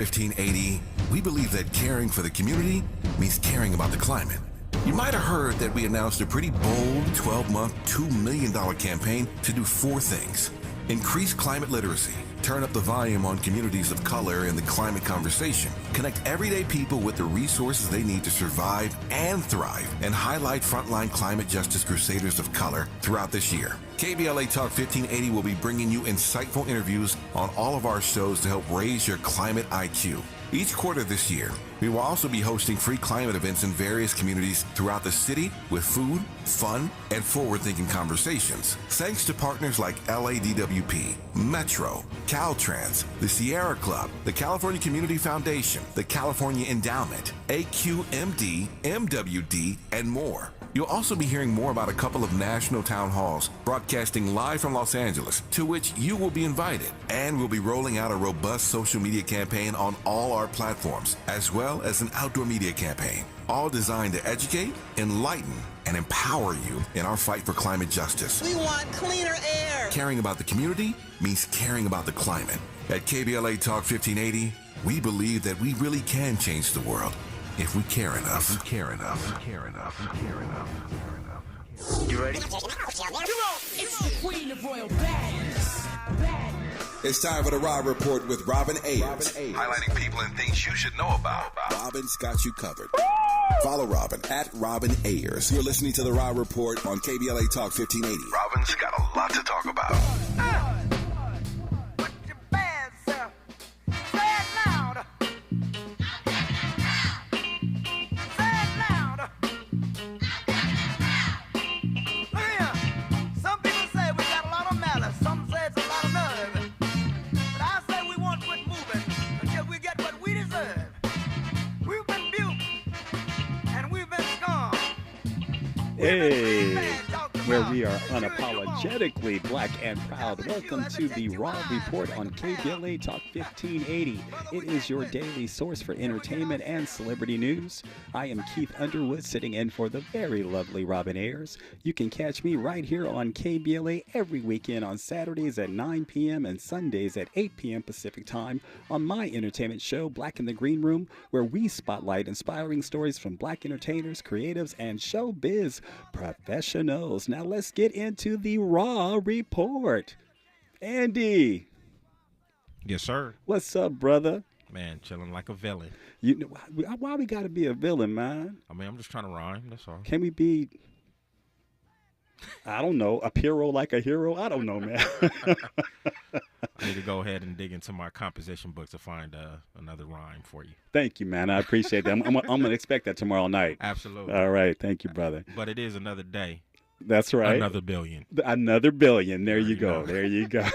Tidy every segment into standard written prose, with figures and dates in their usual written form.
1580, we believe that caring for the community means caring about the climate. You might have heard that we announced a pretty bold 12-month, $2 million campaign to do 4 things. Increase climate literacy, turn up the volume on communities of color in the climate conversation, connect everyday people with the resources they need to survive and thrive, and highlight frontline climate justice crusaders of color throughout this year. KBLA Talk 1580 will be bringing you insightful interviews on all of our shows to help raise your climate IQ. Each quarter this year, we will also be hosting free climate events in various communities throughout the city with food, fun, and forward-thinking conversations. Thanks to partners like LADWP, Metro, Caltrans, the Sierra Club, the California Community Foundation, the California Endowment, AQMD, MWD, and more. You'll also be hearing more about a couple of national town halls broadcasting live from Los Angeles, to which you will be invited. And we'll be rolling out a robust social media campaign on all our platforms, as well as an outdoor media campaign, all designed to educate, enlighten, and empower you in our fight for climate justice. We want cleaner air. Caring about the community means caring about the climate. At KBLA Talk 1580, we believe that we really can change the world if we care enough. If we care enough. If we care enough. If we care enough. If we care enough. You ready? Come on! It's the Queen of Royal Badness. It's time for the Rob Report with Robin Ayers. Highlighting people and things you should know about. Robin's got you covered. Follow Robin at Robin Ayers. You're listening to the Rob Report on KBLA Talk 1580. Robin's got a lot to talk about. Hey, where we are unapologetically black and proud. Welcome to the Raw Report on KBLA Talk 1580. It is your daily source for entertainment and celebrity news. I am Keith Underwood, sitting in for the very lovely Robin Ayers. You can catch me right here on KBLA every weekend on Saturdays at 9 p.m. and Sundays at 8 p.m. Pacific Time on my entertainment show, Black in the Green Room, where we spotlight inspiring stories from black entertainers, creatives, and showbiz professionals. Now let's get into the Raw Report. Andy. Yes, sir. What's up, brother? Man, chilling like a villain. You know why we gotta be a villain, man? I mean, I'm just trying to rhyme, that's all. Can we be, I don't know, a hero like a hero? I don't know, man. I need to go ahead and dig into my composition book to find another rhyme for you. Thank you, man. I appreciate that. I'm going to expect that tomorrow night. Absolutely. All right. Thank you, brother. But it is another day. That's right. Another billion. Another billion. There you go. There you go.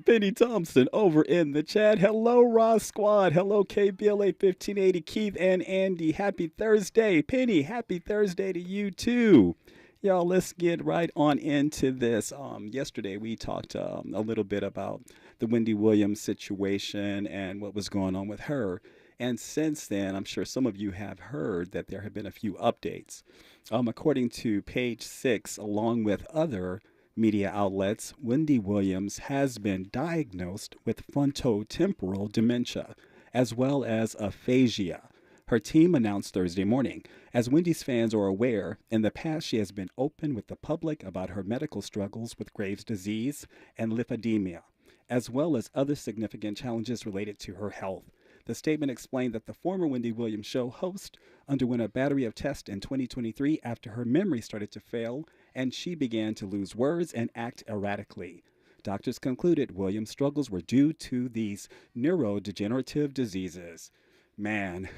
Penny Thompson over in the chat. Hello, Raw Squad. Hello, KBLA 1580. Keith and Andy. Happy Thursday. Penny, happy Thursday to you, too. Y'all, let's get right on into this. Yesterday, we talked a little bit about the Wendy Williams situation and what was going on with her. And since then, I'm sure some of you have heard that there have been a few updates. According to Page 6, along with other media outlets, Wendy Williams has been diagnosed with frontotemporal dementia, as well as aphasia. Her team announced Thursday morning. As Wendy's fans are aware, in the past she has been open with the public about her medical struggles with Graves' disease and lymphedema, as well as other significant challenges related to her health. The statement explained that the former Wendy Williams show host underwent a battery of tests in 2023 after her memory started to fail and she began to lose words and act erratically. Doctors concluded Williams' struggles were due to these neurodegenerative diseases. Man,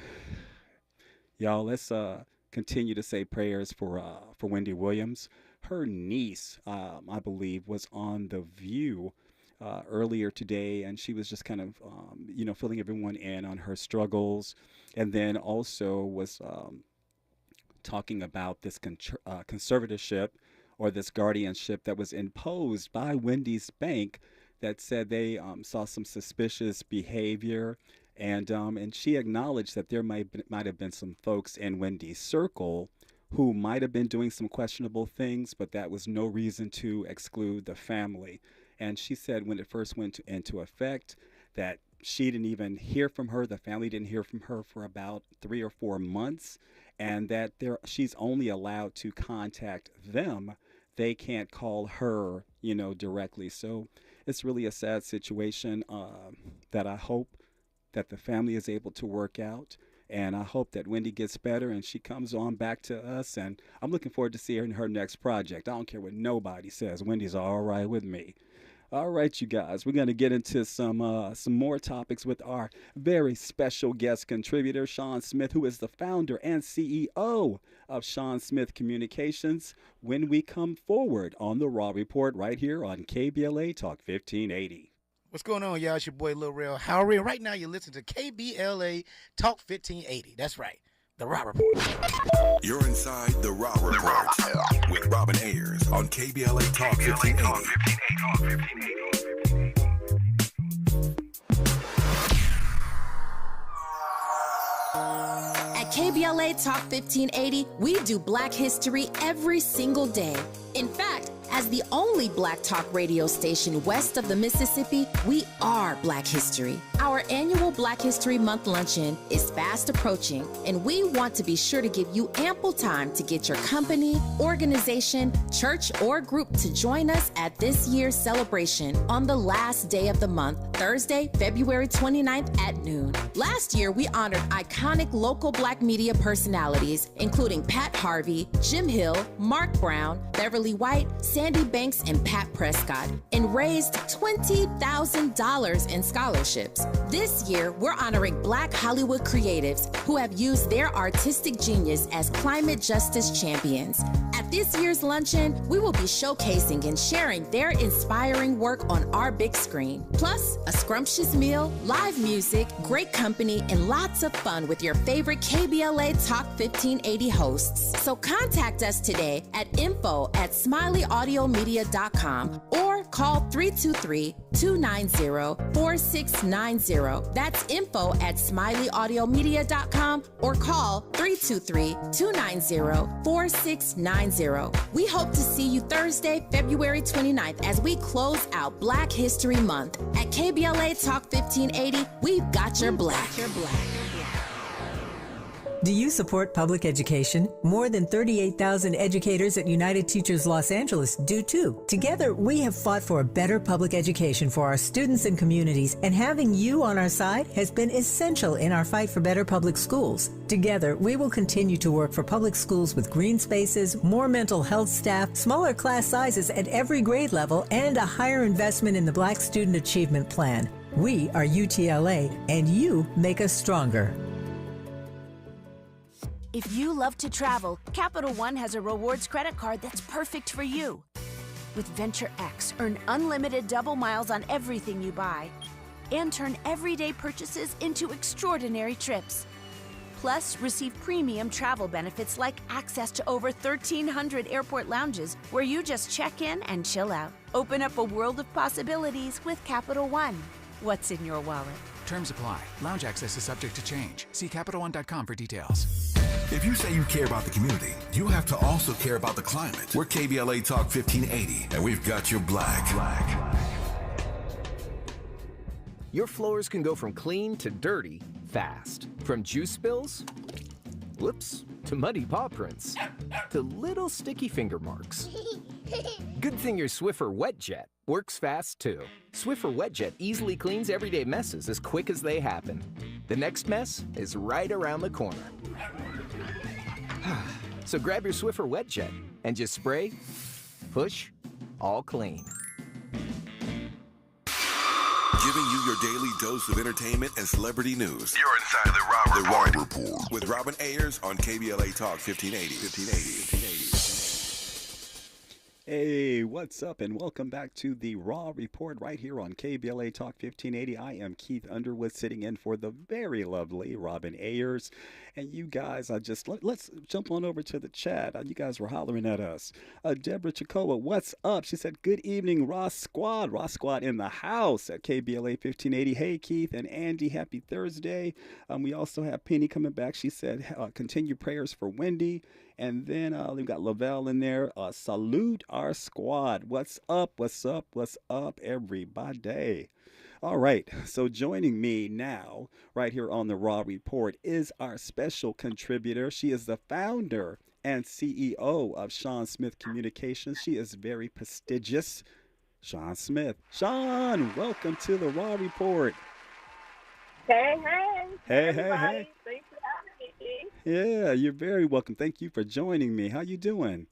y'all, let's continue to say prayers for Wendy Williams. Her niece, I believe, was on The View earlier today, and she was just kind of, filling everyone in on her struggles, and then also was talking about this conservatorship or this guardianship that was imposed by Wendy's bank that said they saw some suspicious behavior. And she acknowledged that there might have been some folks in Wendy's circle who might have been doing some questionable things, but that was no reason to exclude the family. And she said when it first went into effect that she didn't even hear from her. The family didn't hear from her for about 3 or 4 months, and that she's only allowed to contact them. They can't call her, directly. So it's really a sad situation that I hope that the family is able to work out. And I hope that Wendy gets better and she comes on back to us. And I'm looking forward to seeing her in her next project. I don't care what nobody says. Wendy's all right with me. All right, you guys, we're going to get into some more topics with our very special guest contributor, Sean Smith, who is the founder and CEO of Sean Smith Communications, when we come forward on the Raw Report right here on KBLA Talk 1580. What's going on, y'all? It's your boy, Lil Real Howery. Right now, you're listening to KBLA Talk 1580. That's right, the Raw Report. You're inside the Raw Report with Robin Ayers on KBLA Talk 1580. At KBLA Talk 1580, we do Black history every single day. In fact, as the only Black talk radio station west of the Mississippi, we are Black history. Our annual Black History Month luncheon is fast approaching, and we want to be sure to give you ample time to get your company, organization, church, or group to join us at this year's celebration on the last day of the month, Thursday, February 29th at noon. Last year, we honored iconic local Black media personalities, including Pat Harvey, Jim Hill, Mark Brown, Beverly White, Sandy Banks, and Pat Prescott, and raised $20,000 in scholarships. This year, we're honoring Black Hollywood creatives who have used their artistic genius as climate justice champions. At this year's luncheon, we will be showcasing and sharing their inspiring work on our big screen. Plus, a scrumptious meal, live music, great company, and lots of fun with your favorite KBLA Talk 1580 hosts. So contact us today at info@smileyaudio.media.com or call 323-290-4690. That's info@smileyaudio.media.com or call 323-290-4690. We hope to see you Thursday, February 29th as we close out Black History Month. At KBLA Talk 1580, we've got your Black. Do you support public education? More than 38,000 educators at United Teachers Los Angeles do too. Together, we have fought for a better public education for our students and communities, and having you on our side has been essential in our fight for better public schools. Together, we will continue to work for public schools with green spaces, more mental health staff, smaller class sizes at every grade level, and a higher investment in the Black Student Achievement Plan. We are UTLA, and you make us stronger. If you love to travel, Capital One has a rewards credit card that's perfect for you. With Venture X, earn unlimited double miles on everything you buy and turn everyday purchases into extraordinary trips. Plus, receive premium travel benefits like access to over 1,300 airport lounges where you just check in and chill out. Open up a world of possibilities with Capital One. What's in your wallet? Terms apply. Lounge access is subject to change. See CapitalOne.com for details. If you say you care about the community, you have to also care about the climate. We're KBLA Talk 1580, and we've got your black. Your floors can go from clean to dirty fast. From juice spills, whoops, to muddy paw prints, to little sticky finger marks. Good thing your Swiffer WetJet works fast too. Swiffer WetJet easily cleans everyday messes as quick as they happen. The next mess is right around the corner. So grab your Swiffer WetJet and just spray, push, all clean. Giving you your daily dose of entertainment and celebrity news. You're inside the Raw Report with Robin Ayers on KBLA Talk 1580. Hey, what's up, and welcome back to the Raw Report right here on KBLA Talk 1580. I am Keith Underwood, sitting in for the very lovely Robin Ayers. And you guys, let's jump on over to the chat. You guys were hollering at us. Deborah Chikoa, what's up? She said, good evening, Raw Squad. Raw Squad in the house at KBLA 1580. Hey, Keith and Andy, happy Thursday. We also have Penny coming back. She said, continue prayers for Wendy. And then we've got Lavelle in there. Salute our squad. What's up? What's up? What's up, everybody? All right. So joining me now, right here on the Raw Report, is our special contributor. She is the founder and CEO of Sean Smith Communications. She is very prestigious. Sean Smith. Sean, welcome to the Raw Report. Hey, Hey, everybody. Thanks for having me. Yeah, you're very welcome. Thank you for joining me. How you doing?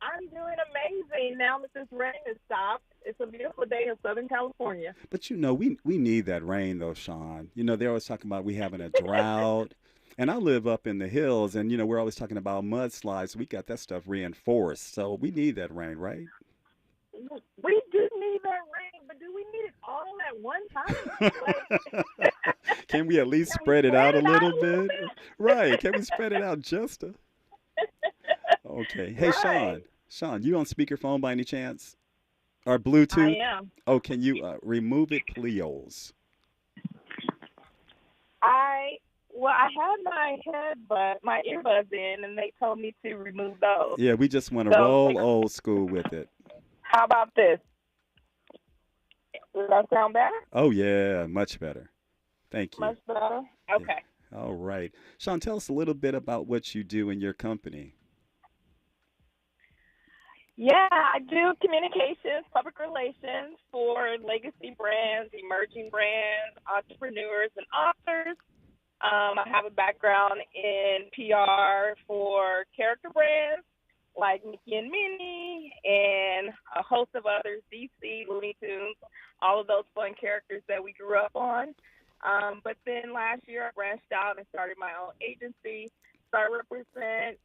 I'm doing amazing now that this rain has stopped. It's a beautiful day in Southern California. But we need that rain though, Sean. They're always talking about we having a drought. And I live up in the hills, and we're always talking about mudslides. We got that stuff reinforced, so we need that rain, right? We do need that rain, but do we need it all at one time? Can we at least spread it out a little bit? Right. Can we spread it out just a... Okay. Hey, Right. Sean, you on speakerphone by any chance? Or Bluetooth? I am. Oh, can you remove it, please? I had my earbuds in, and they told me to remove those. Yeah, we just want to roll old school with it. How about this? Does that sound better? Oh, yeah, much better. Thank you. Much better? Okay. All right. Sean, tell us a little bit about what you do in your company. Yeah, I do communications, public relations for legacy brands, emerging brands, entrepreneurs, and authors. I have a background in PR for character brands like Mickey and Minnie and a host of others, DC, Looney Tunes, all of those fun characters that we grew up on. But then last year I branched out and started my own agency, started represent,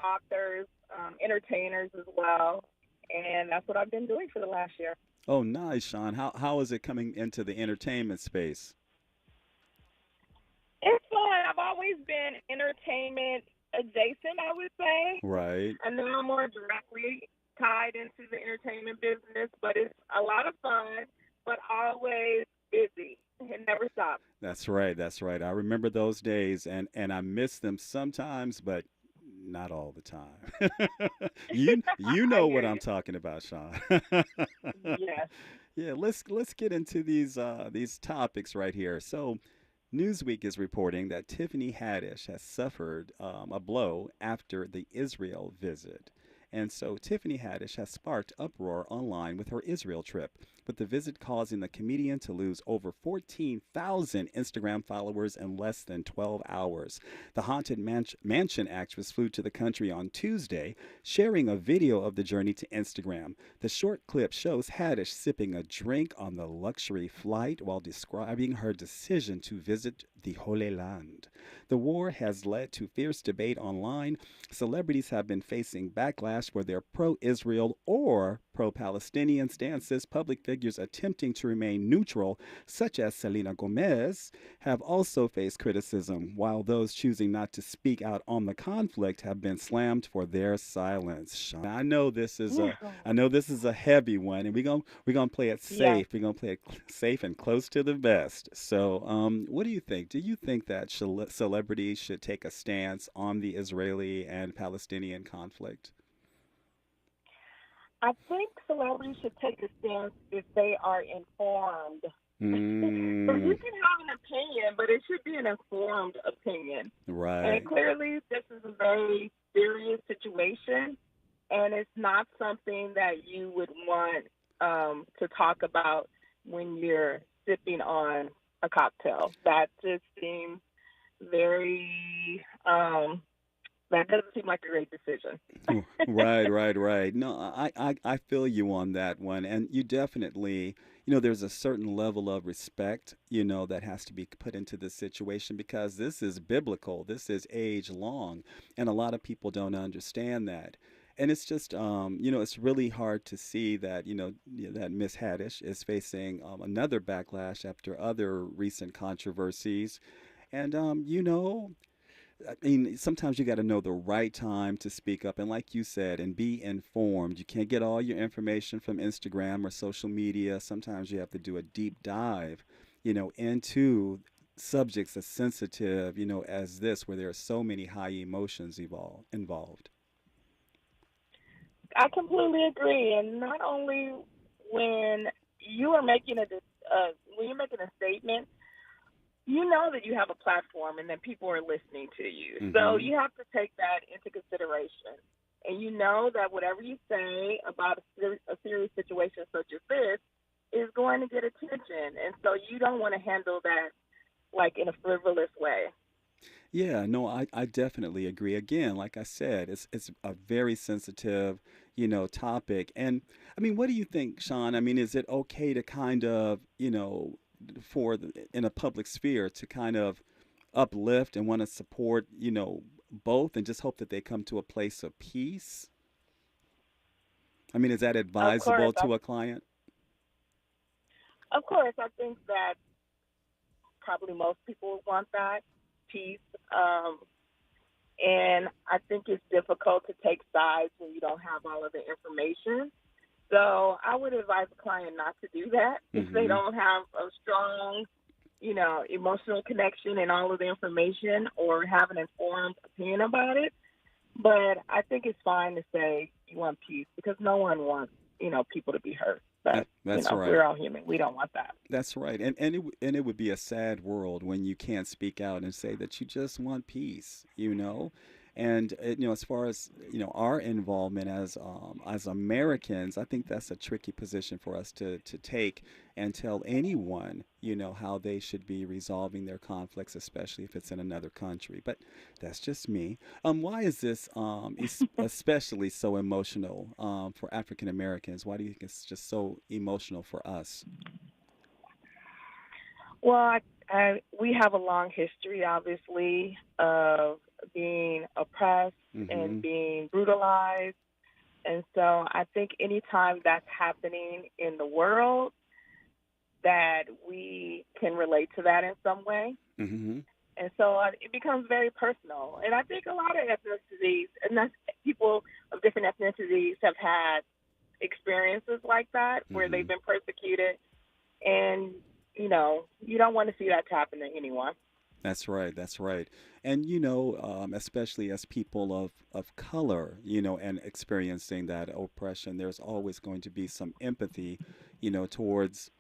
authors, entertainers as well. And that's what I've been doing for the last year. Oh, nice, Sean. How is it coming into the entertainment space? It's fun. I've always been entertainment adjacent, I would say. Right. And then I'm more directly tied into the entertainment business, but it's a lot of fun, but always busy. It never stops. That's right. That's right. I remember those days, and I miss them sometimes, but not all the time. you know what I'm talking about, Sean. Yes. Yeah, let's get into these topics right here. So, Newsweek is reporting that Tiffany Haddish has suffered a blow after the Israel visit. And so Tiffany Haddish has sparked uproar online with her Israel trip, with the visit causing the comedian to lose over 14,000 Instagram followers in less than 12 hours. The Haunted Mansion actress flew to the country on Tuesday, sharing a video of the journey to Instagram. The short clip shows Haddish sipping a drink on the luxury flight while describing her decision to visit the Holy Land. The war has led to fierce debate online. Celebrities have been facing backlash for their pro-Israel or pro-Palestinian stances. Public figures attempting to remain neutral, such as Selena Gomez, have also faced criticism, while those choosing not to speak out on the conflict have been slammed for their silence. I know this is a heavy one, and we're gonna play it safe. Yeah. We're gonna play it safe and close to the vest. So, what do you think? Do you think that celebrities should take a stance on the Israeli and Palestinian conflict? I think celebrities should take a stance if they are informed. So you can have an opinion, but it should be an informed opinion. Right. And clearly, this is a very serious situation, and it's not something that you would want to talk about when you're sipping on a cocktail. That just seems very that doesn't seem like a great decision. Right. No, I feel you on that one. And you definitely, there's a certain level of respect, that has to be put into this situation, because this is biblical. This is age long. And a lot of people don't understand that. And it's just, it's really hard to see that, that Miss Haddish is facing another backlash after other recent controversies. And, I mean, sometimes you got to know the right time to speak up. And like you said, and be informed. You can't get all your information from Instagram or social media. Sometimes you have to do a deep dive, into subjects as sensitive, as this, where there are so many high emotions involved. I completely agree. And not only when you are making when you're making a statement, you know that you have a platform and that people are listening to you. Mm-hmm. So you have to take that into consideration. And you know that whatever you say about a serious situation such as this is going to get attention. And so you don't want to handle that like in a frivolous way. Yeah, no, I definitely agree. Again, like I said, it's a very sensitive, topic. And I mean, what do you think, Sean? I mean, is it okay to kind of, in a public sphere to kind of uplift and want to support, both and just hope that they come to a place of peace? I mean, is that advisable to a client? Of course, I think that probably most people would want that peace. And I think it's difficult to take sides when you don't have all of the information. So I would advise a client not to do that if they don't have a strong, emotional connection and all of the information or have an informed opinion about it. But I think it's fine to say you want peace because no one wants, people to be hurt. But That's right. We're all human. We don't want that. That's right. And it would be a sad world when you can't speak out and say that you just want peace, And as far as our involvement as Americans, I think that's a tricky position for us to take and tell anyone how they should be resolving their conflicts, especially if it's in another country. But that's just me. Why is this especially so emotional for African Americans? Why do you think it's just so emotional for us? Well, we have a long history, obviously, of being oppressed and being brutalized. And so I think anytime that's happening in the world, that we can relate to that in some way. Mm-hmm. And so it becomes very personal. And I think a lot of ethnicities, and that's people of different ethnicities have had experiences like that where they've been persecuted. And, you don't want to see that happen to anyone. That's right. That's right. And, especially as people of color, and experiencing that oppression, there's always going to be some empathy, towards,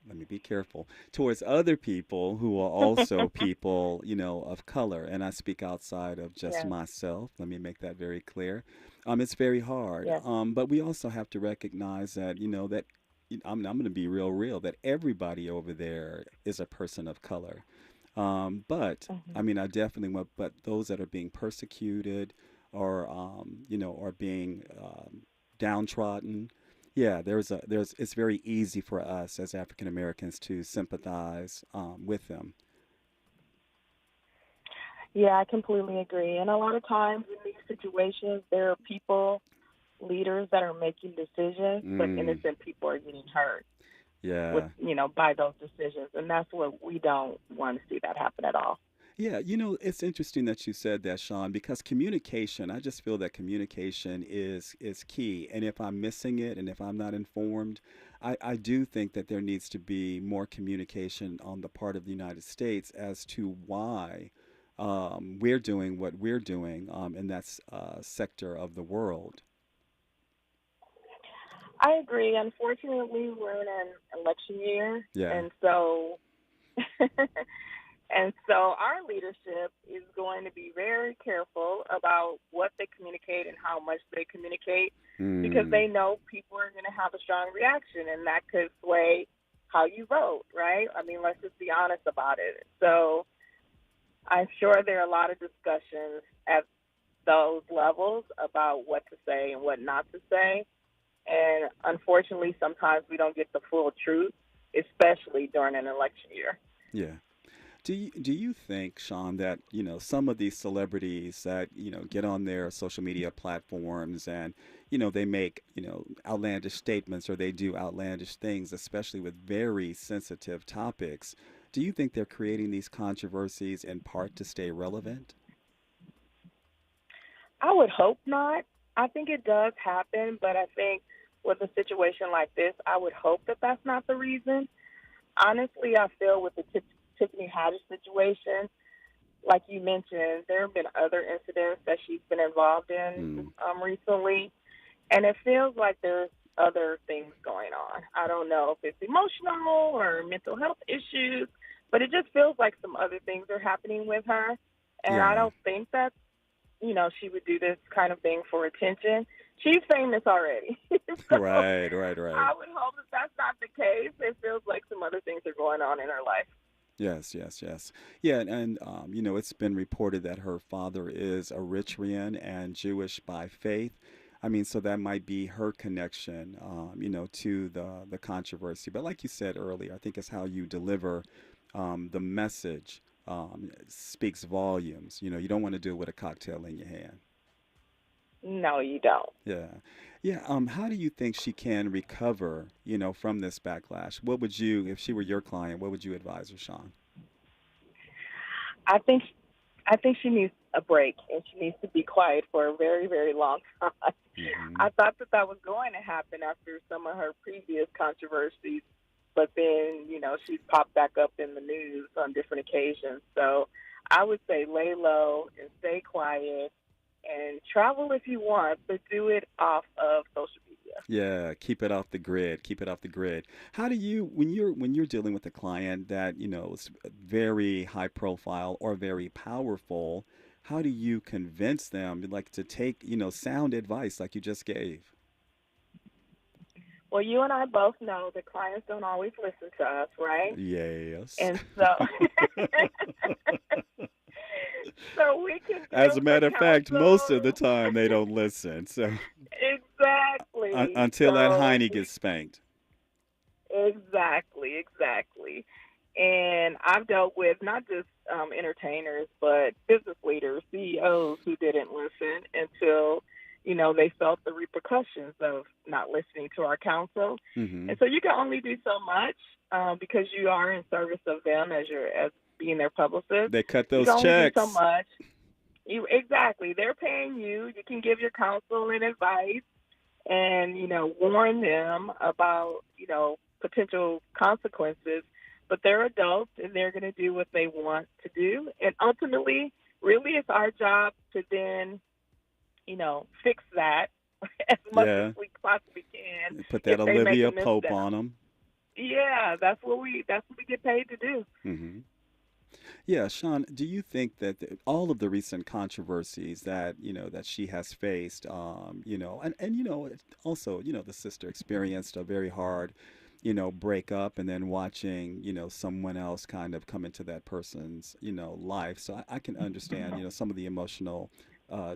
let me be careful, towards other people who are also people, of color. And I speak outside of just myself. Let me make that very clear. It's very hard. Yes. But we also have to recognize that, that I'm going to be real, that everybody over there is a person of color. But I mean, I definitely want, but those that are being persecuted or, or being downtrodden, it's very easy for us as African Americans to sympathize with them. Yeah, I completely agree. And a lot of times in these situations, there are leaders that are making decisions, but innocent people are getting hurt. Yeah. With, by those decisions. And that's what we don't want to see that happen at all. Yeah, it's interesting that you said that, Sean, because communication, I just feel that communication is key. And if I'm missing it and if I'm not informed, I do think that there needs to be more communication on the part of the United States as to why we're doing what we're doing in that sector of the world. I agree. Unfortunately, we're in an election year, and so our leadership is going to be very careful about what they communicate and how much they communicate, because they know people are going to have a strong reaction, and that could sway how you vote, right? I mean, let's just be honest about it. So I'm sure there are a lot of discussions at those levels about what to say and what not to say. And unfortunately, sometimes we don't get the full truth, especially during an election year. Yeah. Do you think, Sean, that, some of these celebrities that, get on their social media platforms and, they make, outlandish statements or they do outlandish things, especially with very sensitive topics, do you think they're creating these controversies in part to stay relevant? I would hope not. I think it does happen, but I think with a situation like this, I would hope that that's not the reason. Honestly, I feel with the Tiffany Haddish situation, like you mentioned, there have been other incidents that she's been involved in recently, and it feels like there's other things going on. I don't know if it's emotional or mental health issues, but it just feels like some other things are happening with her. And I don't think that, she would do this kind of thing for attention. She's famous already. So Right. I would hope that that's not the case. It feels like some other things are going on in her life. Yes. Yeah, and it's been reported that her father is Eritrean and Jewish by faith. I mean, so that might be her connection, to the controversy. But like you said earlier, I think it's how you deliver the message speaks volumes. You don't want to do it with a cocktail in your hand. No, you don't. Yeah. How do you think she can recover, from this backlash? What would you, if she were your client, what would you advise her, Sean? I think she needs a break, and she needs to be quiet for a very, very long time. I thought that was going to happen after some of her previous controversies, but then, she's popped back up in the news on different occasions. So I would say lay low and stay quiet and travel if you want, but do it off of social media. Yeah, keep it off the grid. Keep it off the grid. How do you, when you're dealing with a client that is very high profile or very powerful, how do you convince them like to take sound advice like you just gave? Well, you and I both know that clients don't always listen to us, right? Yes. And so, so we can. As a matter of fact, most of the time they don't listen. So exactly. Until that hiney gets spanked. Exactly. And I've dealt with not just entertainers, but business leaders, CEOs who didn't listen until they felt the repercussions of not listening to our counsel. And so you can only do so much because you are in service of them as being their publicist. They cut those you can checks. Only do so much. Exactly. They're paying you. You can give your counsel and advice and, warn them about, potential consequences. But they're adults and they're going to do what they want to do. And ultimately, really, it's our job to then fix that as much as we possibly can. Put that Olivia Pope on them. Yeah, that's what we get paid to do. Yeah, Sean, do you think that all of the recent controversies that that she has faced, and also the sister experienced a very hard breakup, and then watching someone else kind of come into that person's life, so I can understand some of the emotional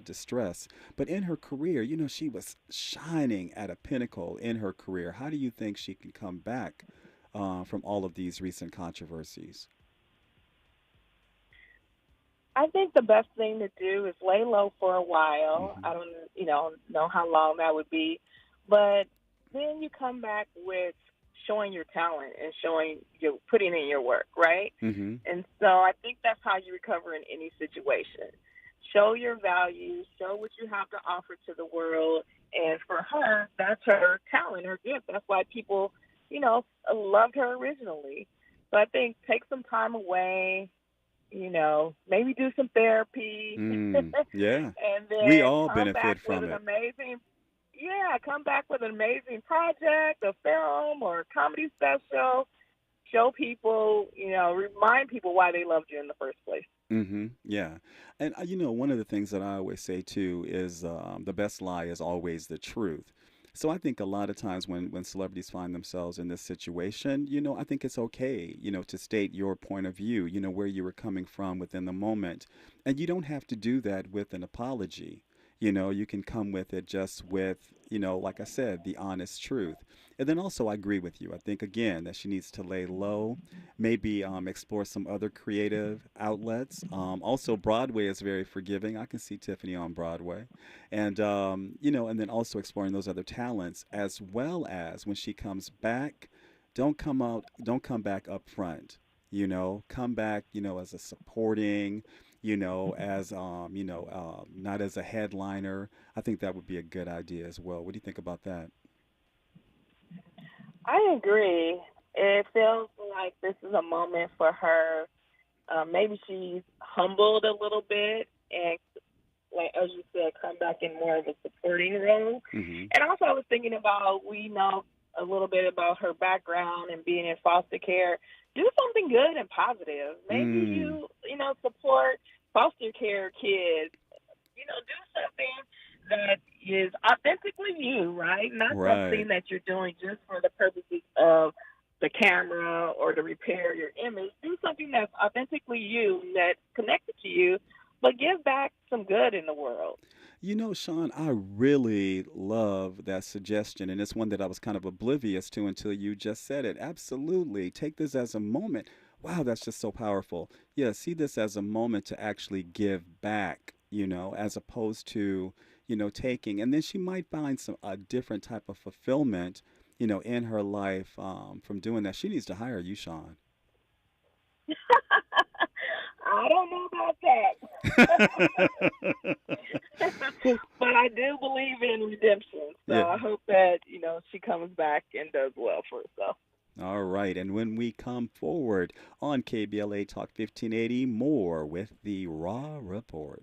distress. But in her career, she was shining at a pinnacle in her career. How do you think she can come back from all of these recent controversies? I think the best thing to do is lay low for a while. I don't, know how long that would be, but then you come back with showing your talent and putting in your work, right? And so I think that's how you recover in any situation. Show your values, show what you have to offer to the world. And for her, that's her talent, her gift. That's why people, loved her originally. So I think take some time away, maybe do some therapy. Yeah. And then we all benefit from it. Come back with an amazing project, a film or a comedy special. Show people, remind people why they loved you in the first place. Yeah. And, one of the things that I always say, too, is the best lie is always the truth. So I think a lot of times when celebrities find themselves in this situation, I think it's okay, to state your point of view, where you were coming from within the moment. And you don't have to do that with an apology. You can come with it just with, like I said, the honest truth. And then also I agree with you. I think, again, that she needs to lay low, maybe explore some other creative outlets. Also, Broadway is very forgiving. I can see Tiffany on Broadway. And, and then also exploring those other talents, as well as when she comes back, don't come back up front. Come back, as a supporting, as not as a headliner. I think that would be a good idea as well. What do you think about that? I agree. It feels like this is a moment for her. Maybe she's humbled a little bit and like as you said, come back in more of a supporting role. And also I was thinking about, we know a little bit about her background and being in foster care. Do something good and positive. Maybe you support foster care kids. Do something that is authentically you, right? Not something that you're doing just for the purposes of the camera or to repair your image. Do something that's authentically you, that's connected to you, but give back some good in the world. Sean, I really love that suggestion, and it's one that I was kind of oblivious to until you just said it. Absolutely. Take this as a moment. Wow, that's just so powerful. Yeah, see this as a moment to actually give back, as opposed to, taking. And then she might find a different type of fulfillment, in her life from doing that. She needs to hire you, Sean. I don't know about that. But I do believe in redemption. So I hope that, she comes back and does well for herself. All right. And when we come forward on KBLA Talk 1580, more with the Raw Report.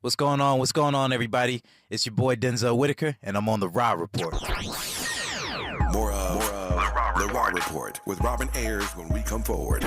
What's going on? What's going on, everybody? It's your boy Denzel Whitaker, and I'm on the Raw Report. More of the Raw Report with Robin Ayers when we come forward.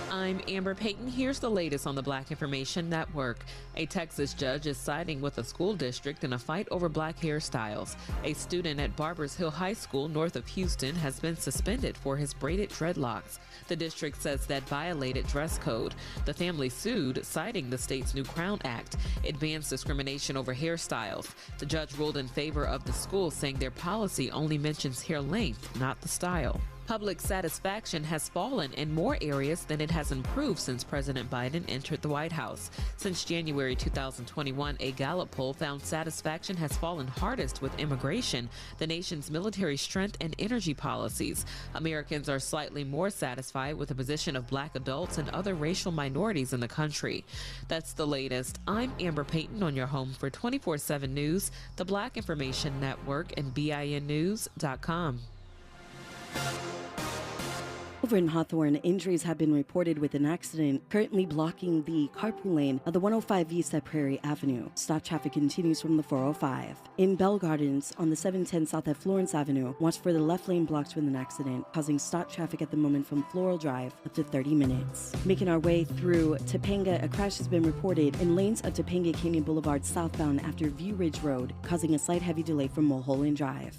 I'm Amber Payton. Here's the latest on the Black Information Network. A Texas judge is siding with a school district in a fight over black hairstyles. A student at Barbers Hill High School north of Houston has been suspended for his braided dreadlocks. The district says that violated dress code. The family sued, citing the state's new Crown Act. It bans discrimination over hairstyles. The judge ruled in favor of the school, saying their policy only mentions hair length, not the style. Public satisfaction has fallen in more areas than it has improved since President Biden entered the White House. Since January 2021, a Gallup poll found satisfaction has fallen hardest with immigration, the nation's military strength, and energy policies. Americans are slightly more satisfied with the position of black adults and other racial minorities in the country. That's the latest. I'm Amber Payton on your home for 24/7 News, the Black Information Network, and BINnews.com. Over in Hawthorne, injuries have been reported with an accident currently blocking the carpool lane of the 105 east at Prairie Avenue. Stop traffic continues from the 405. In Bell Gardens, on the 710 south at Florence Avenue, watch for the left lane blocked with an accident, causing stop traffic at the moment from Floral Drive up to 30 minutes. Making our way through Topanga, a crash has been reported in lanes of Topanga Canyon Boulevard southbound after View Ridge Road, causing a slight heavy delay from Mulholland Drive.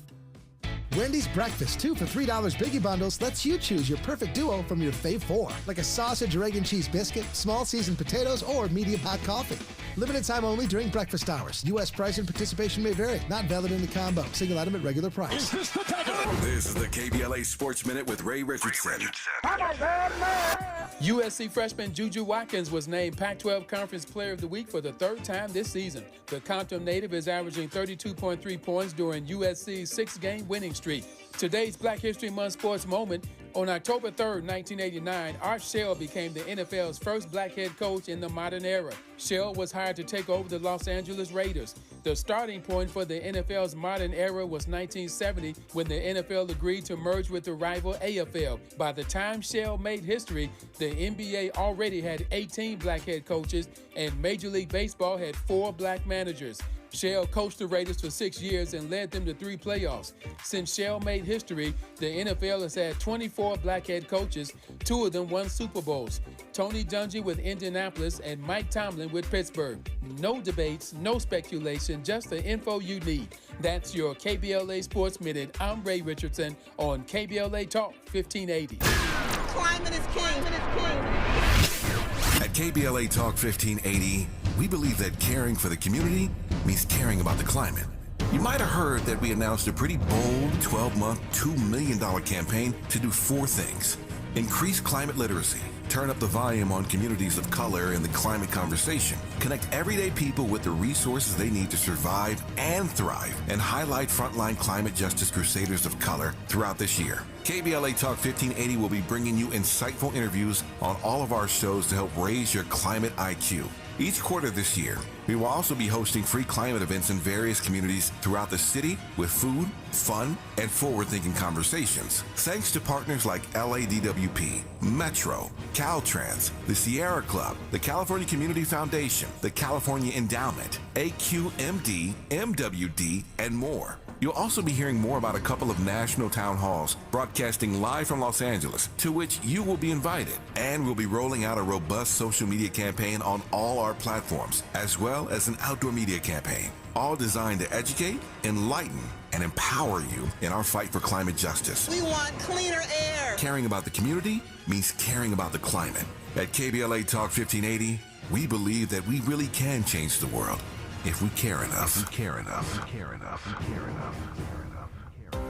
Wendy's Breakfast 2 for $3 Biggie Bundles lets you choose your perfect duo from your fave four, like a sausage or egg and cheese biscuit, small seasoned potatoes, or medium hot coffee. Limited time only during breakfast hours. U.S. price and participation may vary. Not valid in the combo. Single item at regular price. This is the KBLA Sports Minute with Ray Richardson. USC freshman Juju Watkins was named Pac-12 Conference Player of the Week for the third time this season. The Compton native is averaging 32.3 points during USC's six-game winning streak. Today's Black History Month sports moment. On October 3rd, 1989, Art Shell became the NFL's first black head coach in the modern era. Shell was hired to take over the Los Angeles Raiders. The starting point for the NFL's modern era was 1970, when the NFL agreed to merge with the rival AFL. By the time Shell made history, the NBA already had 18 black head coaches, and Major League Baseball had 4 black managers. Shell coached the Raiders for 6 years and led them to 3 playoffs. Since Shell made history, the NFL has had 24 black head coaches. 2 of them won Super Bowls. Tony Dungy with Indianapolis and Mike Tomlin with Pittsburgh. No debates, no speculation, just the info you need. That's your KBLA Sports Minute. I'm Ray Richardson on KBLA Talk 1580. Climate is king. At KBLA Talk 1580, we believe that caring for the community means caring about the climate. You might have heard that we announced a pretty bold 12-month, $2 million campaign to do 4 things. Increase climate literacy, turn up the volume on communities of color in the climate conversation, connect everyday people with the resources they need to survive and thrive, and highlight frontline climate justice crusaders of color throughout this year. KBLA Talk 1580 will be bringing you insightful interviews on all of our shows to help raise your climate IQ. Each quarter this year, we will also be hosting free climate events in various communities throughout the city with food, fun, and forward-thinking conversations. Thanks to partners like LADWP, Metro, Caltrans, the Sierra Club, the California Community Foundation, the California Endowment, AQMD, MWD, and more. You'll also be hearing more about a couple of national town halls broadcasting live from Los Angeles, to which you will be invited. And we'll be rolling out a robust social media campaign on all our platforms, as well as an outdoor media campaign, all designed to educate, enlighten, and empower you in our fight for climate justice. We want cleaner air. Caring about the community means caring about the climate. At KBLA Talk 1580, we believe that we really can change the world if we care enough.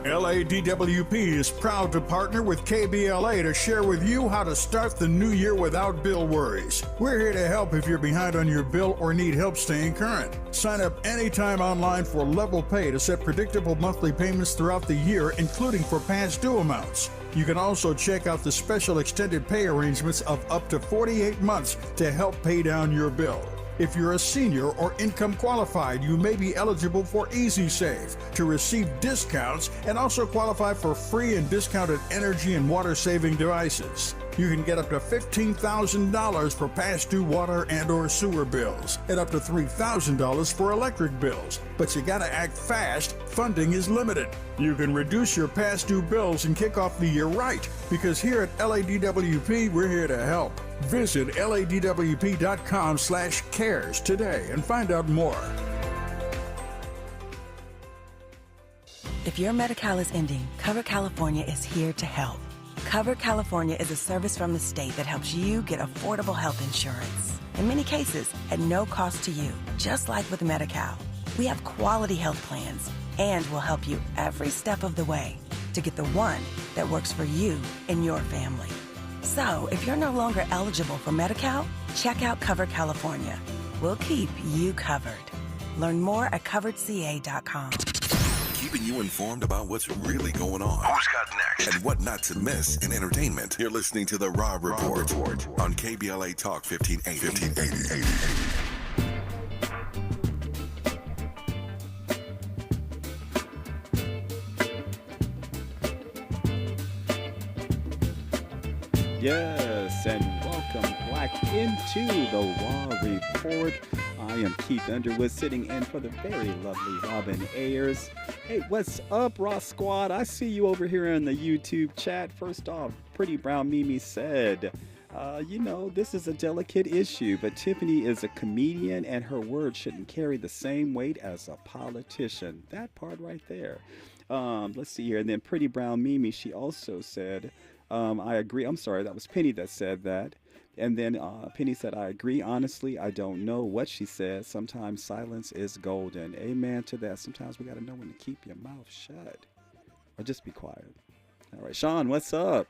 LADWP is proud to partner with KBLA to share with you how to start the new year without bill worries. We're here to help if you're behind on your bill or need help staying current. Sign up anytime online for Level Pay to set predictable monthly payments throughout the year, including for past due amounts. You can also check out the special extended pay arrangements of up to 48 months to help pay down your bill. If you're a senior or income qualified, you may be eligible for Easy Save to receive discounts and also qualify for free and discounted energy and water saving devices. You can get up to $15,000 for past due water and or sewer bills and up to $3,000 for electric bills. But you gotta act fast, funding is limited. You can reduce your past due bills and kick off the year right, because here at LADWP, we're here to help. Visit ladwp.com/cares today and find out more. If your Medi-Cal is ending, Cover California is here to help. Cover California is a service from the state that helps you get affordable health insurance. In many cases, at no cost to you, just like with Medi-Cal. We have quality health plans, and we'll help you every step of the way to get the one that works for you and your family. So, if you're no longer eligible for Medi-Cal, check out Cover California. We'll keep you covered. Learn more at coveredca.com. Keeping you informed about what's really going on. Who's got next? And what not to miss in entertainment. You're listening to The Rob Report on KBLA Talk 1580. Yes, and welcome back into the Raw Report. I am Keith Underwood, sitting in for the very lovely Robin Ayers. Hey, what's up, Raw Squad? I see you over here in the YouTube chat. First off, Pretty Brown Mimi said, this is a delicate issue, but Tiffany is a comedian and her words shouldn't carry the same weight as a politician. That part right there. Let's see here. And then Pretty Brown Mimi, she also said, I agree. I'm sorry, that was Penny that said that. And then Penny said, I agree. Honestly, I don't know what she said. Sometimes silence is golden. Amen to that. Sometimes we got to know when to keep your mouth shut or just be quiet. All right, Sean, what's up?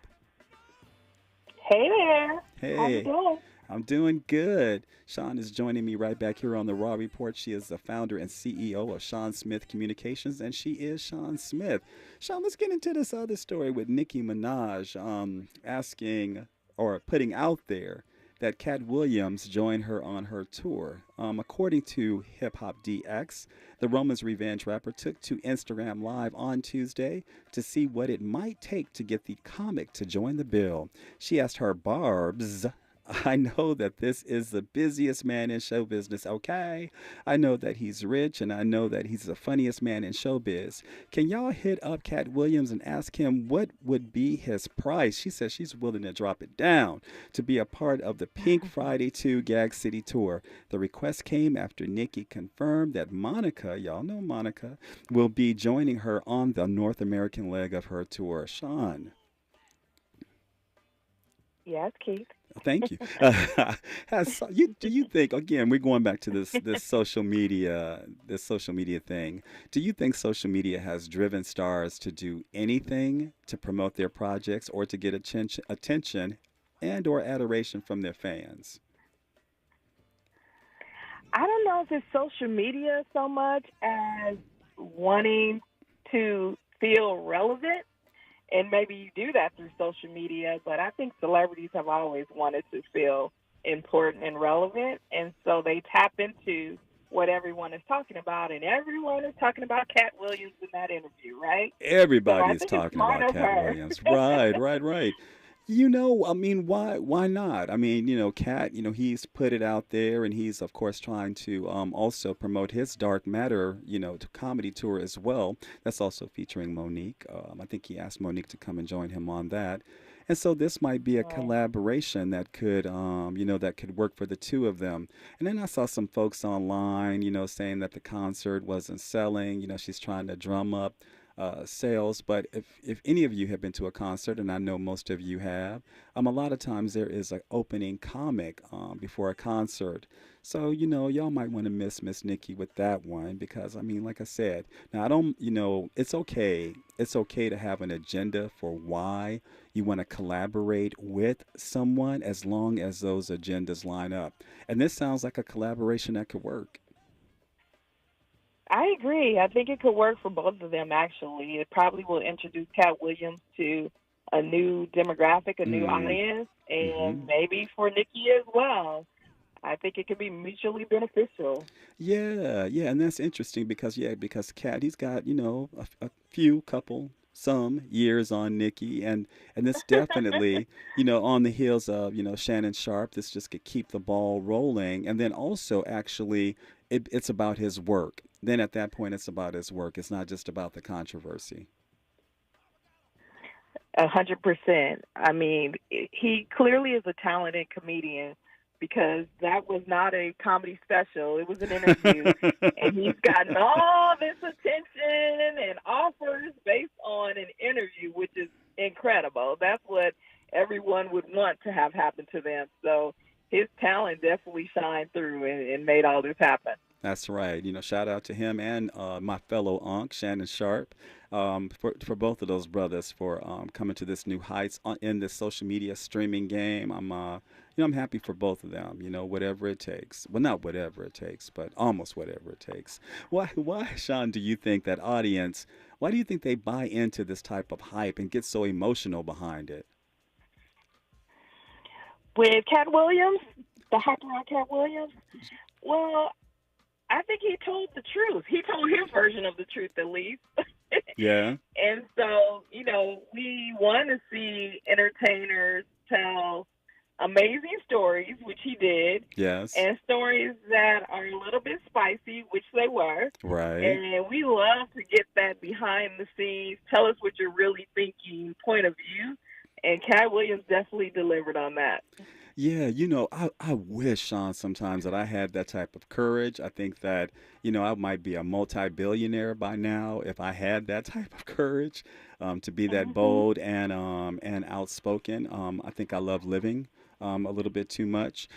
Hey there. Hey. How you doing? I'm doing good. Sean is joining me right back here on the Raw Report. She is the founder and CEO of Sean Smith Communications, and she is Sean Smith. Sean, let's get into this other story with Nicki Minaj asking or putting out there that Cat Williams joined her on her tour. According to Hip Hop DX, the Roman's Revenge rapper took to Instagram Live on Tuesday to see what it might take to get the comic to join the bill. She asked her Barbs I know that this is the busiest man in show business, okay? I know that he's rich and I know that he's the funniest man in showbiz. Can y'all hit up Cat Williams and ask him what would be his price? She says she's willing to drop it down to be a part of the Pink Friday 2 Gag City tour. The request came after Nikki confirmed that Monica, y'all know Monica, will be joining her on the North American leg of her tour. Sean. Yes, Keith. Thank you. Do you think, again, we're going back to this social media thing. Do you think social media has driven stars to do anything to promote their projects or to get attention and or adoration from their fans? I don't know if it's social media so much as wanting to feel relevant. And maybe you do that through social media, but I think celebrities have always wanted to feel important and relevant. And so they tap into what everyone is talking about. And everyone is talking about Cat Williams in that interview, right? Everybody's so talking about Cat Williams. Right. You know, I mean, why not? I mean, you know, Cat, you know, he's put it out there and he's, of course, trying to also promote his Dark Matter, you know, comedy tour as well. That's also featuring Monique. I think he asked Monique to come and join him on that. And so this might be a collaboration that could, you know, that could work for the two of them. And then I saw some folks online, you know, saying that the concert wasn't selling. You know, she's trying to drum up sales. But if any of you have been to a concert, and I know most of you have, a lot of times there is an opening comic before a concert. So, you know, y'all might want to miss Nikki with that one because, I mean, like I said, now I don't, you know, it's okay. It's okay to have an agenda for why you want to collaborate with someone as long as those agendas line up. And this sounds like a collaboration that could work. I agree. I think it could work for both of them, actually. It probably will introduce Cat Williams to a new demographic, a new audience, and maybe for Nikki as well. I think it could be mutually beneficial. Yeah, and that's interesting because Cat, he's got, you know, a couple, some years on Nikki, and this definitely, you know, on the heels of, you know, Shannon Sharp, this just could keep the ball rolling. And then also, actually, it's about his work. Then at that point, it's about his work. It's not just about the controversy. 100%. I mean, he clearly is a talented comedian because that was not a comedy special. It was an interview. And he's gotten all this attention and offers based on an interview, which is incredible. That's what everyone would want to have happen to them. So his talent definitely shined through and made all this happen. That's right. You know, shout out to him and my fellow Unc, Shannon Sharp, for both of those brothers for coming to this new heights in this social media streaming game. I'm happy for both of them. You know, whatever it takes. Well, not whatever it takes, but almost whatever it takes. Why, Sean, do you think that audience? Why do you think they buy into this type of hype and get so emotional behind it? With Cat Williams, the hype around Cat Williams, well, I think he told the truth. He told his version of the truth, at least. Yeah. And so, you know, we want to see entertainers tell amazing stories, which he did. Yes. And stories that are a little bit spicy, which they were. Right. And we love to get that behind the scenes, tell us what you're really thinking point of view. And Cat Williams definitely delivered on that. Yeah, you know, I wish, Sean, sometimes that I had that type of courage. I think that, you know, I might be a multi-billionaire by now if I had that type of courage to be that bold and outspoken. I think I love living a little bit too much.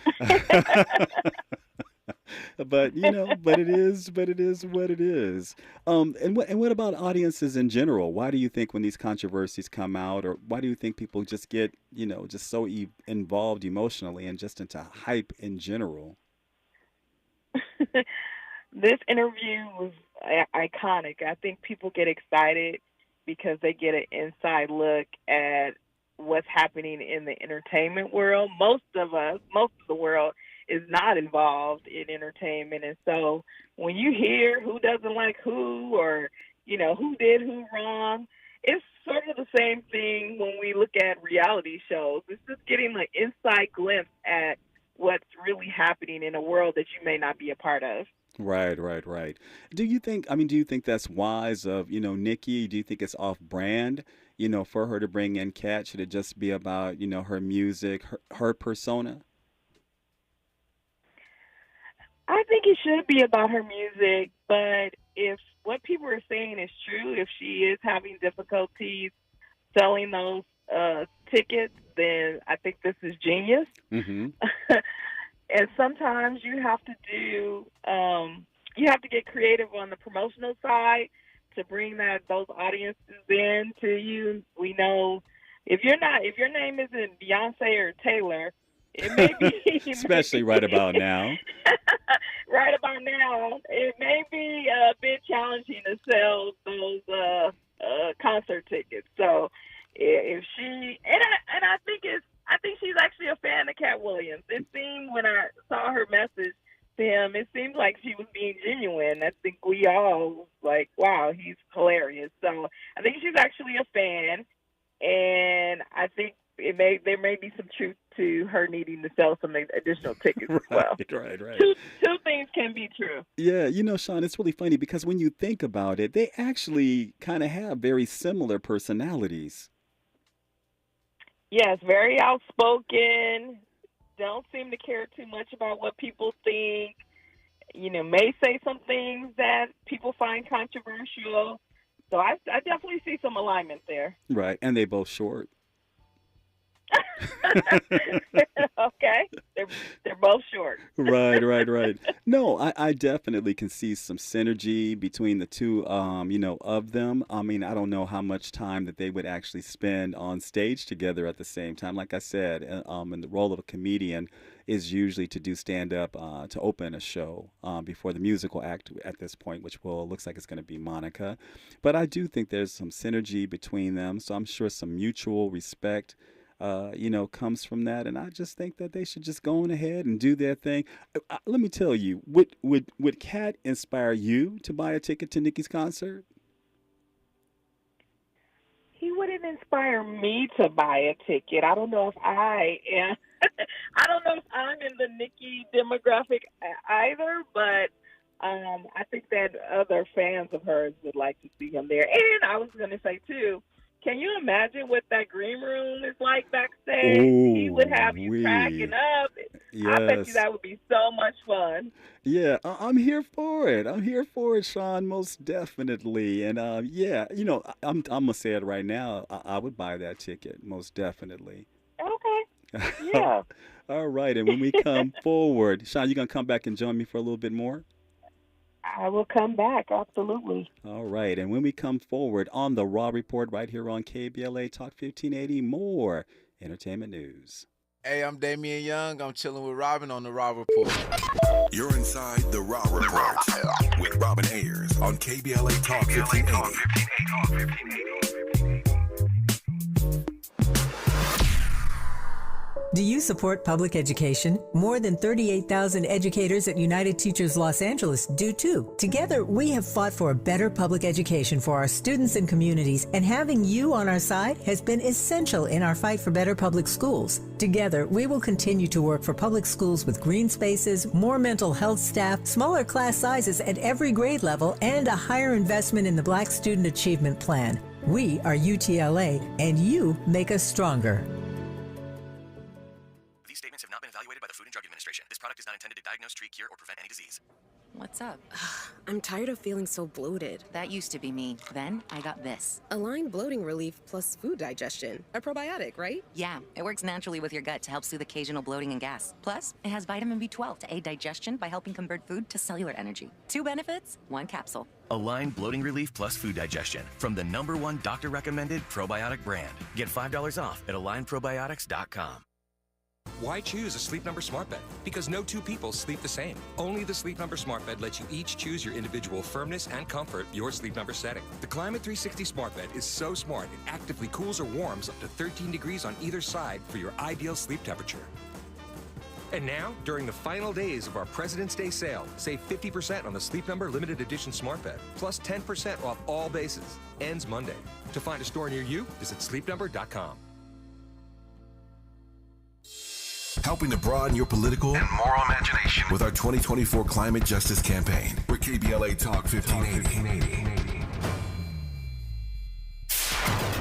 But you know, but it is what it is. And what about audiences in general? Why do you think when these controversies come out, or why do you think people just get, you know, just so involved emotionally and just into hype in general? This interview was iconic. I think people get excited because they get an inside look at what's happening in the entertainment world. Most of the world is not involved in entertainment. And so when you hear who doesn't like who, or, you know, who did who wrong, it's sort of the same thing when we look at reality shows. It's just getting an inside glimpse at what's really happening in a world that you may not be a part of. Right, right, right. Do you think, do you think that's wise of, Nikki? Do you think it's off brand, for her to bring in Kat? Should it just be about, her music, her persona? I think it should be about her music, but if what people are saying is true, if she is having difficulties selling those tickets, then I think this is genius. Mm-hmm. And sometimes you have to get creative on the promotional side to bring those audiences in to you. We know if your name isn't Beyonce or Taylor, it may be Especially right about now. Right about now, it may be a bit challenging to sell those concert tickets. So if she I think she's actually a fan of Cat Williams. It seemed when I saw her message to him, it seemed like she was being genuine. I think we all was like, wow, he's hilarious. So I think she's actually a fan, and I think there may be some truth to her needing to sell some additional tickets as well. Right. Two things can be true. Yeah, Sean, it's really funny because when you think about it, they actually kind of have very similar personalities. Yes, very outspoken, don't seem to care too much about what people think, may say some things that people find controversial. So I definitely see some alignment there. Right, and they both short. Okay, they're both short. Right. No, I definitely can see some synergy between the two, of them. I don't know how much time that they would actually spend on stage together at the same time. Like I said, and the role of a comedian is usually to do stand-up to open a show before the musical act at this point, which looks like it's going to be Monica. But I do think there's some synergy between them, so I'm sure some mutual respect comes from that, and I just think that they should just go on ahead and do their thing. Let me tell you, would Kat inspire you to buy a ticket to Nikki's concert? He wouldn't inspire me to buy a ticket. I don't know if I am. I don't know if I'm in the Nikki demographic either, but I think that other fans of hers would like to see him there. And I was going to say, too, can you imagine what that green room is like backstage? Ooh, he would have you cracking up. Yes. I bet you that would be so much fun. Yeah, I'm here for it. I'm here for it, Sean, most definitely. And yeah, I'm gonna say it right now. I would buy that ticket, most definitely. Okay. Yeah. All right. And when we come forward, Sean, you gonna come back and join me for a little bit more? I will come back, absolutely. All right. And when we come forward on the Raw Report right here on KBLA Talk 1580, more entertainment news. Hey, I'm Damian Young. I'm chilling with Robin on the Raw Report. You're inside the Raw Report with Robin Ayers on KBLA Talk 1580. Do you support public education? More than 38,000 educators at United Teachers Los Angeles do too. Together, we have fought for a better public education for our students and communities, and having you on our side has been essential in our fight for better public schools. Together, we will continue to work for public schools with green spaces, more mental health staff, smaller class sizes at every grade level, and a higher investment in the Black Student Achievement Plan. We are UTLA, and you make us stronger. These statements have not been evaluated by the Food and Drug Administration. This product is not intended to diagnose, treat, cure, or prevent any disease. What's up? I'm tired of feeling so bloated. That used to be me. Then I got this. Align Bloating Relief plus Food Digestion. A probiotic, right? Yeah, it works naturally with your gut to help soothe occasional bloating and gas. Plus, it has vitamin B12 to aid digestion by helping convert food to cellular energy. 2 benefits, 1 capsule. Align Bloating Relief plus Food Digestion from the #1 doctor-recommended probiotic brand. Get $5 off at alignprobiotics.com. Why choose a Sleep Number smart bed? Because no two people sleep the same. Only the Sleep Number smart bed lets you each choose your individual firmness and comfort, your Sleep Number setting. The Climate 360 smart bed is so smart it actively cools or warms up to 13 degrees on either side for your ideal sleep temperature. And now, during the final days of our President's Day sale, save 50% on the Sleep Number limited edition smart bed, plus 10% off all bases. Ends Monday. To find a store near you, visit sleepnumber.com. Helping to broaden your political and moral imagination with our 2024 Climate Justice Campaign. We're KBLA Talk 1580.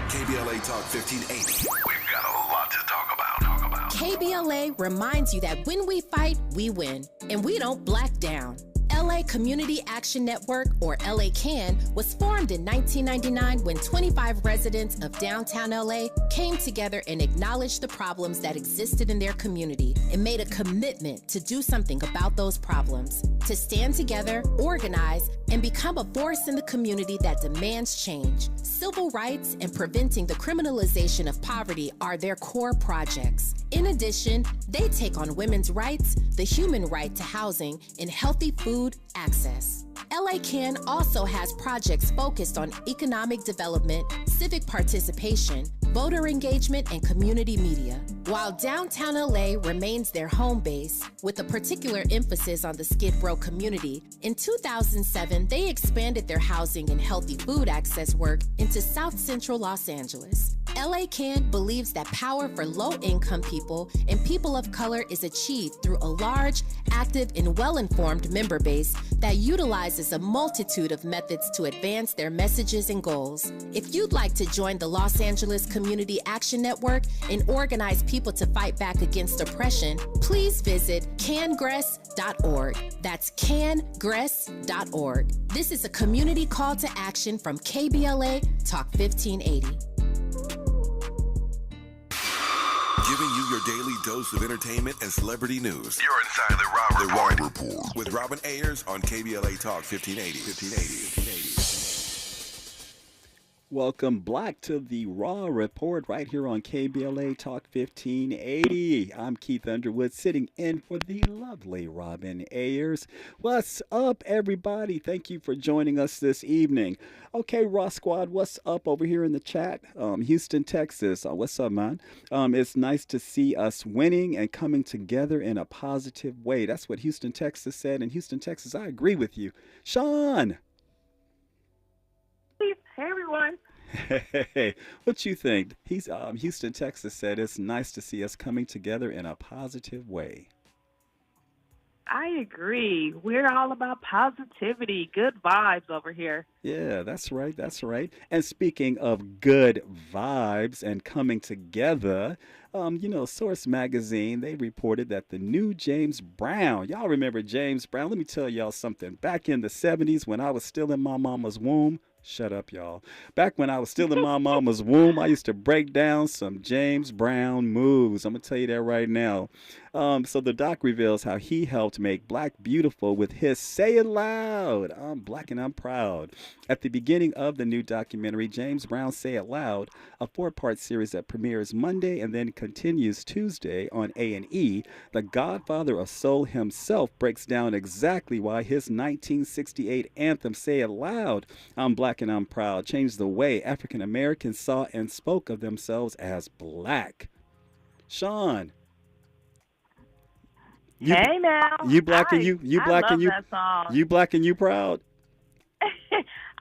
KBLA Talk 1580. We've got a lot to talk about. KBLA reminds you that when we fight, we win, and we don't black down. LA Community Action Network, or LA CAN, was formed in 1999 when 25 residents of downtown LA came together and acknowledged the problems that existed in their community and made a commitment to do something about those problems, to stand together, organize, and become a force in the community that demands change. Civil rights and preventing the criminalization of poverty are their core projects. In addition, they take on women's rights, the human right to housing, and healthy food access. LA CAN also has projects focused on economic development, civic participation, voter engagement, and community media. While downtown LA remains their home base, with a particular emphasis on the Skid Row community, in 2007 they expanded their housing and healthy food access work into South Central Los Angeles. LA CAN believes that power for low-income people and people of color is achieved through a large, active, and well-informed member base that utilizes a multitude of methods to advance their messages and goals. If you'd like to join the Los Angeles Community Action Network and organize people to fight back against oppression, please visit cangress.org. That's cangress.org. This is a community call to action from KBLA Talk 1580. Giving you your daily dose of entertainment and celebrity news. You're inside the Raw Report. With Robin Ayers on KBLA Talk 1580. Welcome back to the Raw Report right here on KBLA Talk 1580. I'm Keith Underwood sitting in for the lovely Robin Ayers. What's up, everybody? Thank you for joining us this evening. Okay, Raw Squad, what's up over here in the chat? Houston, Texas. What's up, man? It's nice to see us winning and coming together in a positive way. That's what Houston, Texas said. And Houston, Texas, I agree with you. Sean. Hey, everyone. Hey, what you think? Houston, Texas said it's nice to see us coming together in a positive way. I agree. We're all about positivity, good vibes over here. Yeah, that's right. That's right. And speaking of good vibes and coming together, Source Magazine, they reported that the new James Brown, y'all remember James Brown? Let me tell y'all something. Back in the 70s when I was still in my mama's womb, shut up, y'all. Back when I was still in my mama's womb, I used to break down some James Brown moves. I'm going to tell you that right now. So the doc reveals how he helped make Black beautiful with his Say It Loud. I'm Black and I'm Proud. At the beginning of the new documentary, James Brown Say It Loud, a 4-part series that premieres Monday and then continues Tuesday on A&E, the godfather of soul himself breaks down exactly why his 1968 anthem Say It Loud, I'm Black and I'm Proud, changed the way African Americans saw and spoke of themselves as Black. Sean. Hey now. You Black and you Black I love and you that song. You Black and you Proud.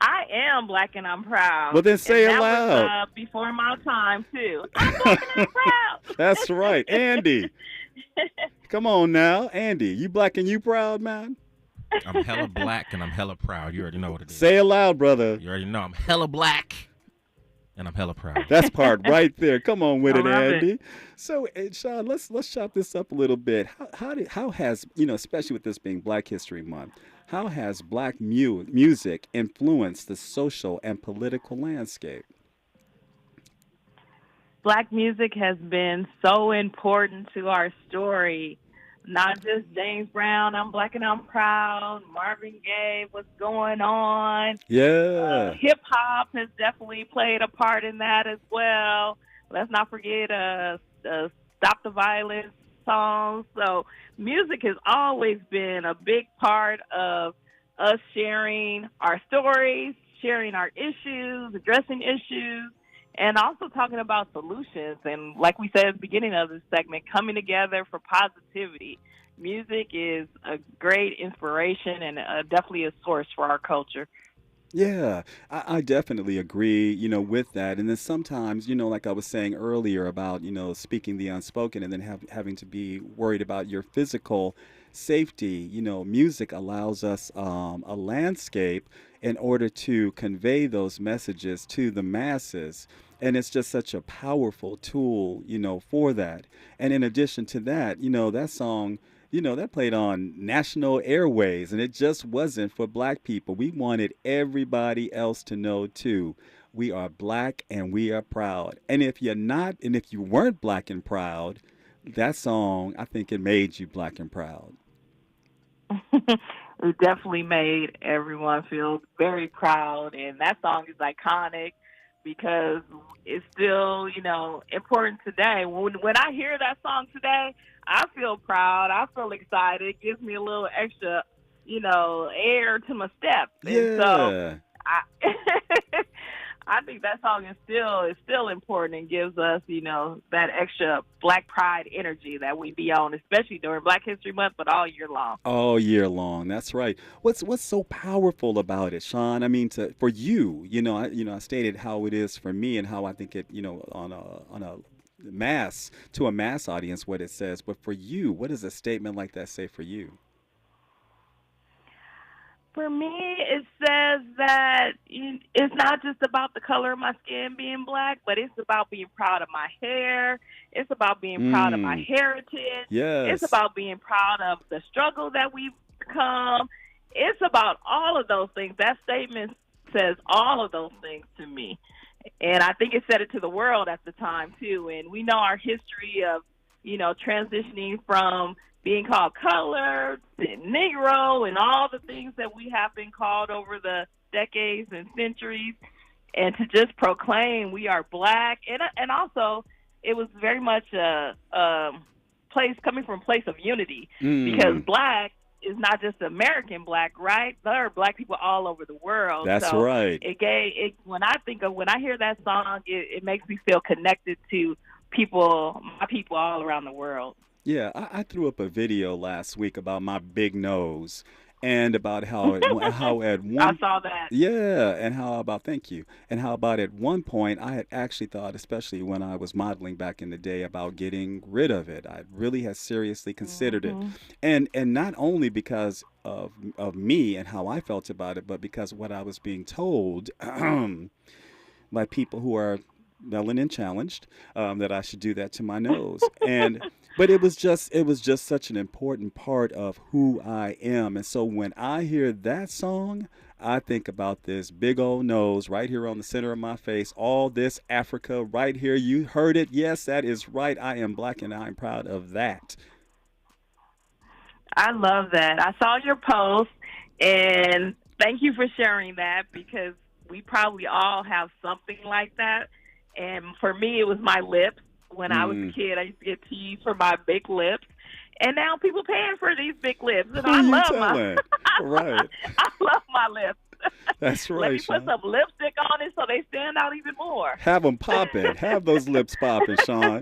I am Black and I'm proud. Well, then say and it that loud. Was, before my time too. I'm Black and I'm proud. That's right, Andy. Come on now, Andy. You Black and you Proud, man. I'm hella black and I'm hella proud. You already know what it is. Say it loud, brother. You already know I'm hella black and I'm hella proud. That's part right there. Come on with it, love Andy. it. So, Sean, let's chop this up a little bit. How has, especially with this being Black History Month, how has Black music influenced the social and political landscape? Black music has been so important to our story. Not just James Brown, I'm Black and I'm Proud, Marvin Gaye, what's going on? Yeah. Hip hop has definitely played a part in that as well. Let's not forget Stop the Violence songs. So music has always been a big part of us sharing our stories, sharing our issues, addressing issues, and also talking about solutions. And like we said at the beginning of this segment, coming together for positivity. Music is a great inspiration and definitely a source for our culture. Yeah, I definitely agree, with that. And then sometimes, like I was saying earlier about, speaking the unspoken and then having to be worried about your physical safety, music allows us a landscape in order to convey those messages to the masses. And it's just such a powerful tool, for that. And in addition to that, that song that played on national airways, and it just wasn't for black people. We wanted everybody else to know too. We are black and we are proud. And if you're not, and if you weren't black and proud, that song, I think it made you black and proud. It definitely made everyone feel very proud, and that song is iconic because it's still, important today. When I hear that song today, I feel proud. I feel excited. It gives me a little extra, air to my steps. Yeah. And so I think that song is still important and gives us, that extra Black pride energy that we be on, especially during Black History Month, but all year long. All year long. That's right. What's so powerful about it, Sean? I mean, for you, I stated how it is for me and how I think it, on a mass audience, what it says. But for you, what does a statement like that say for you? For me, it says that it's not just about the color of my skin being black, but it's about being proud of my hair. It's about being proud of my heritage. Yes. It's about being proud of the struggle that we've become. It's about all of those things. That statement says all of those things to me. And I think it said it to the world at the time, too. And we know our history of, transitioning from being called colored, Negro, and all the things that we have been called over the decades and centuries, and to just proclaim we are black. And also, it was very much a place coming from a place of unity, because black is not just American black, right? There are black people all over the world. That's so right. When I hear that song, it makes me feel connected to my people all around the world. Yeah, I threw up a video last week about my big nose and about how at one I saw that. Yeah, and thank you. And how about at one point I had actually thought, especially when I was modeling back in the day, about getting rid of it. I really had seriously considered it. And not only because of me and how I felt about it, but because what I was being told by people who are melanin challenged, that I should do that to my nose. But it was just such an important part of who I am. And so when I hear that song, I think about this big old nose right here on the center of my face, all this Africa right here. You heard it. Yes, that is right. I am black and I'm proud of that. I love that. I saw your post, and thank you for sharing that, because we probably all have something like that. And for me, it was my lips. When I was a kid, I used to get teased for my big lips. And now people paying for these big lips. And I love my lips. That's right. Let me put some lipstick on it so they stand out even more. Have them popping. Have those lips popping, Sean.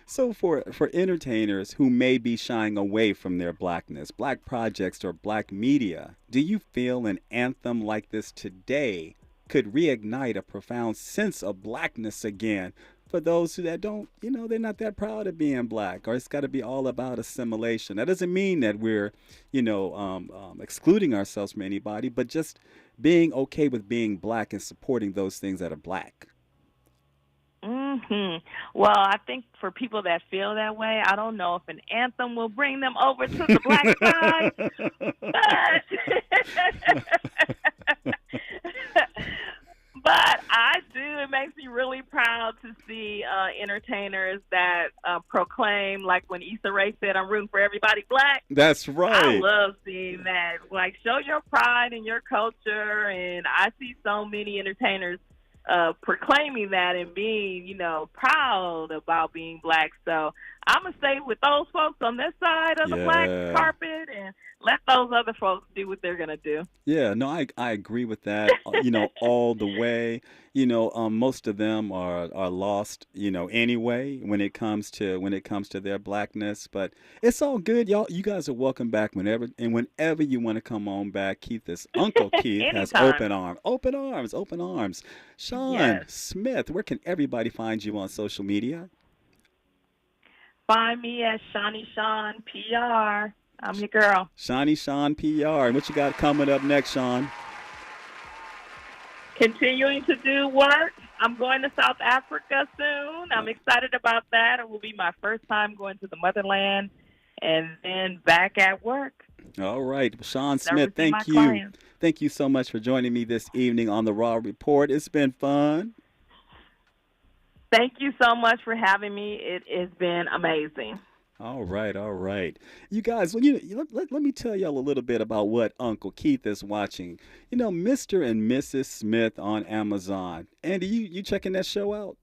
So for entertainers who may be shying away from their blackness, black projects or black media, do you feel an anthem like this today could reignite a profound sense of blackness again for those that don't, they're not that proud of being black, or it's got to be all about assimilation? That doesn't mean that we're, excluding ourselves from anybody, but just being okay with being black and supporting those things that are black. Well, I think for people that feel that way, I don't know if an anthem will bring them over to the black side. But I do. It makes me really proud to see entertainers that proclaim, like when Issa Rae said, "I'm rooting for everybody black." That's right. I love seeing that. Like, show your pride in your culture, and I see so many entertainers proclaiming that and being, proud about being black. So I'm going to stay with those folks on this side of the black carpet and let those other folks do what they're going to do. Yeah, no, I agree with that, all the way. Most of them are lost, anyway when it comes to their blackness, but it's all good. You guys are welcome back whenever you want to come on back. Uncle Keith has open arms. Sean Smith, where can everybody find you on social media? Find me at Shawnee Sean PR. I'm your girl. Shawnee Sean PR. And what you got coming up next, Sean? Continuing to do work. I'm going to South Africa soon. I'm excited about that. It will be my first time going to the motherland and then back at work. All right. Sean Smith, thank you. Clients. Thank you so much for joining me this evening on the Raw Report. It's been fun. Thank you so much for having me. It has been amazing. All right. You guys, let me tell y'all a little bit about what Uncle Keith is watching. Mr. and Mrs. Smith on Amazon. Andy, you checking that show out?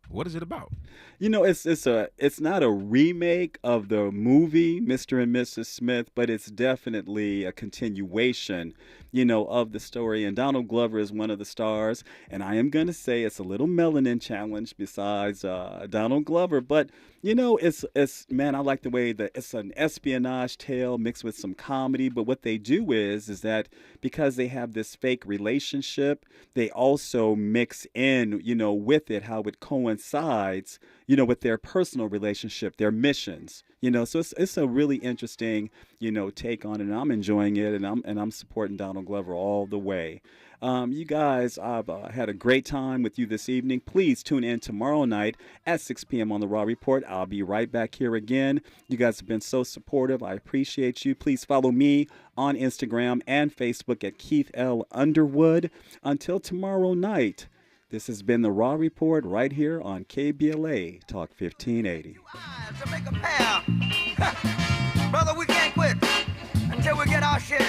What is it about? It's not a remake of the movie Mr. and Mrs. Smith, but it's definitely a continuation, of the story. And Donald Glover is one of the stars. And I am going to say it's a little melanin challenge besides Donald Glover. But, I like the way that it's an espionage tale mixed with some comedy. But what they do is that because they have this fake relationship, they also mix in, with it how it coincides, with their personal relationship, their missions. So it's a really interesting, take on it, and I'm enjoying it, and I'm supporting Donald Glover all the way. You guys, I've had a great time with you this evening. Please tune in tomorrow night at 6 p.m. on the Raw Report. I'll be right back here again. You guys have been so supportive. I appreciate you. Please follow me on Instagram and Facebook at Keith L. Underwood. Until tomorrow night, this has been the Raw Report right here on KBLA Talk 1580. Brother, we can't quit until we get our share.